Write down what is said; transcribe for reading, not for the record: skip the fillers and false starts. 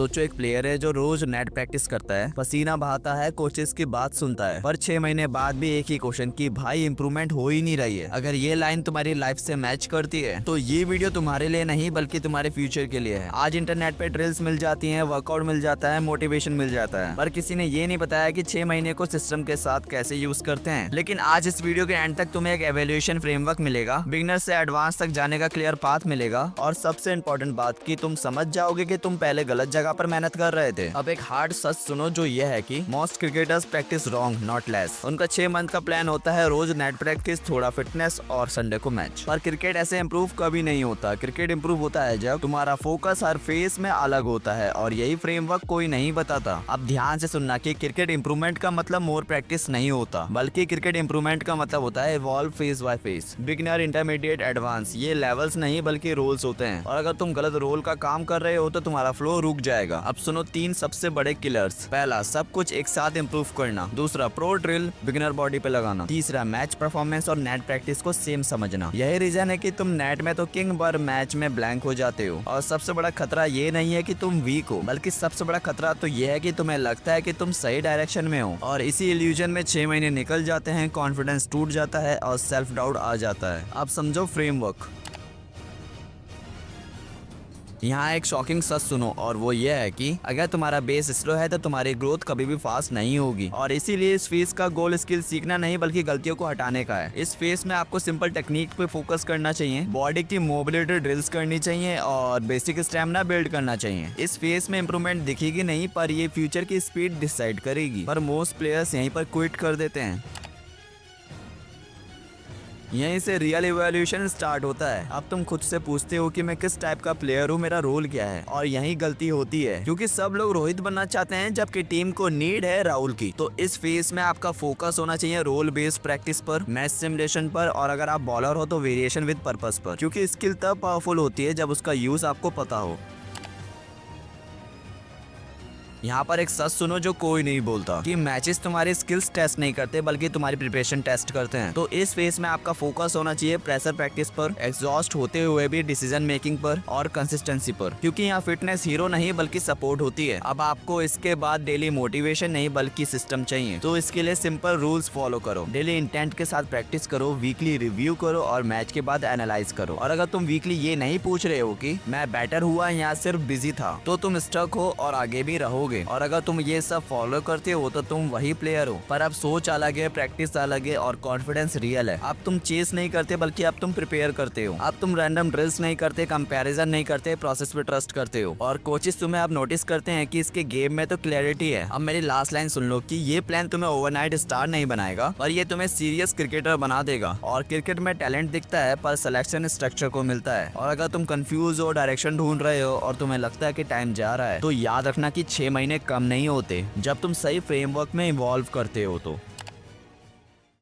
सोचो एक प्लेयर है जो रोज नेट प्रैक्टिस करता है, पसीना बहाता है, कोचेस की बात सुनता है, पर 6 महीने बाद भी एक ही क्वेश्चन कि भाई इंप्रूवमेंट हो ही नहीं रही है। अगर ये लाइन तुम्हारी लाइफ से मैच करती है तो ये वीडियो तुम्हारे लिए नहीं बल्कि तुम्हारे फ्यूचर के लिए है। आज इंटरनेट पे ड्रिल्स मिल जाती हैं, वर्कआउट मिल जाता है, मोटिवेशन मिल जाता है, पर किसी ने ये नहीं बताया कि 6 महीने को सिस्टम के साथ कैसे यूज करते हैं। लेकिन आज इस वीडियो के एंड तक तुम्हें एक एवेल्यूएशन फ्रेमवर्क मिलेगा, बिगिनर से एडवांस तक जाने का क्लियर पाथ मिलेगा, और सबसे इंपॉर्टेंट बात कि तुम समझ जाओगे कि तुम पहले गलत जगह पर मेहनत कर रहे थे। अब एक हार्ड सच सुनो, जो ये है कि most cricketers practice wrong not less. उनका 6 मंथ का प्लान होता है, रोज नेट प्रैक्टिस, थोड़ा फिटनेस और संडे को मैच। पर क्रिकेट ऐसे इंप्रूव कभी नहीं होता। क्रिकेट इंप्रूव होता है जब तुम्हारा फोकस हर फेज में अलग होता है, और यही फ्रेमवर्क कोई नहीं बताता। अब ध्यान से सुनना कि क्रिकेट इंप्रूवमेंट का मतलब मोर प्रैक्टिस नहीं होता, बल्कि क्रिकेट इंप्रूवमेंट का मतलब होता है evolve phase by phase, beginner, intermediate, advance. ये लेवल्स नहीं बल्कि रोल्स होते हैं, और अगर तुम गलत रोल का काम कर रहे हो तो तुम्हारा फ्लो रुक जाएगा। अब सुनो 3 सबसे बड़े किलर्स। पहला, सब कुछ एक साथ इंप्रूव करना। दूसरा, प्रो ड्रिल बिगिनर बॉडी पे लगाना। तीसरा, मैच परफॉर्मेंस और नेट प्रैक्टिस को सेम समझना। यही रीजन है कि तुम नेट में तो किंग पर मैच में ब्लैंक हो जाते हो। और सबसे बड़ा खतरा ये नहीं है कि तुम वीक हो, बल्कि सबसे बड़ा खतरा तो ये है कि तुम्हें लगता है कि तुम सही डायरेक्शन में हो, और इसी इल्यूजन में 6 महीने निकल जाते हैं, कॉन्फिडेंस टूट जाता है और सेल्फ डाउट आ जाता है। अब समझो फ्रेमवर्क। यहाँ एक शॉकिंग सच सुनो, और वो ये है कि अगर तुम्हारा बेस स्लो है तो तुम्हारी ग्रोथ कभी भी फास्ट नहीं होगी। और इसीलिए इस फेज का गोल स्किल सीखना नहीं बल्कि गलतियों को हटाने का है। इस फेज में आपको सिंपल टेक्निक पे फोकस करना चाहिए, बॉडी की मोबिलिटी ड्रिल्स करनी चाहिए और बेसिक स्टैमिना बिल्ड करना चाहिए। इस फेज में इंप्रूवमेंट दिखेगी नहीं, पर ये फ्यूचर की स्पीड डिसाइड करेगी। पर मोस्ट प्लेयर्स यहीं पर क्विट कर देते हैं। यहीं से रियल इवोल्यूशन स्टार्ट होता है। अब तुम खुद से पूछते हो कि मैं किस टाइप का प्लेयर हूँ, मेरा रोल क्या है, और यही गलती होती है, क्योंकि सब लोग रोहित बनना चाहते हैं जबकि टीम को नीड है राहुल की। तो इस फेज में आपका फोकस होना चाहिए रोल बेस्ड प्रैक्टिस पर, मैच सिमुलेशन पर, और अगर आप बॉलर हो तो वेरिएशन विद पर्पस पर, क्योंकि स्किल तब पावरफुल होती है जब उसका यूज आपको पता हो। यहाँ पर एक सच सुनो जो कोई नहीं बोलता, कि मैचेस तुम्हारी स्किल्स टेस्ट नहीं करते बल्कि तुम्हारी प्रिपरेशन टेस्ट करते हैं। तो इस फेज में आपका फोकस होना चाहिए प्रेशर प्रैक्टिस पर, एग्जॉस्ट होते हुए भी डिसीजन मेकिंग पर, और कंसिस्टेंसी पर, क्योंकि यहाँ फिटनेस हीरो नहीं बल्कि सपोर्ट होती है। अब आपको इसके बाद डेली मोटिवेशन नहीं बल्कि सिस्टम चाहिए। तो इसके लिए सिंपल रूल्स फॉलो करो, डेली इंटेंट के साथ प्रैक्टिस करो, वीकली रिव्यू करो और मैच के बाद एनालाइज करो। और अगर तुम वीकली ये नहीं पूछ रहे हो कि मैं बेटर हुआ या सिर्फ बिजी था, तो तुम स्टक हो और आगे भी रहोगे। और अगर तुम ये सब फॉलो करते हो तो तुम वही प्लेयर हो। पर अब सोच अलग है, प्रैक्टिस अलग है, और कॉन्फिडेंस रियल है। अब तुम चेस नहीं करते बल्कि अब तुम प्रिपेयर करते हो। अब तुम रैंडम ड्रिल्स नहीं करते, कंपैरिजन नहीं करते, प्रोसेस पे ट्रस्ट करते हो। और कोचेस तुम्हें अब नोटिस करते हैं कि इसके गेम में तो क्लैरिटी है। अब मेरी लास्ट लाइन सुन लो, कि ये प्लान तुम्हें ओवरनाइट स्टार नहीं बनाएगा, पर ये तुम्हें सीरियस क्रिकेटर बना देगा। और क्रिकेट में टैलेंट दिखता है पर सिलेक्शन स्ट्रक्चर को मिलता है। और अगर तुम कंफ्यूज हो, डायरेक्शन ढूंढ रहे हो और तुम्हें लगता है कि टाइम जा रहा है, तो याद रखना कि 6 महीने कम नहीं होते जब तुम सही फ्रेमवर्क में इवॉल्व करते हो। तो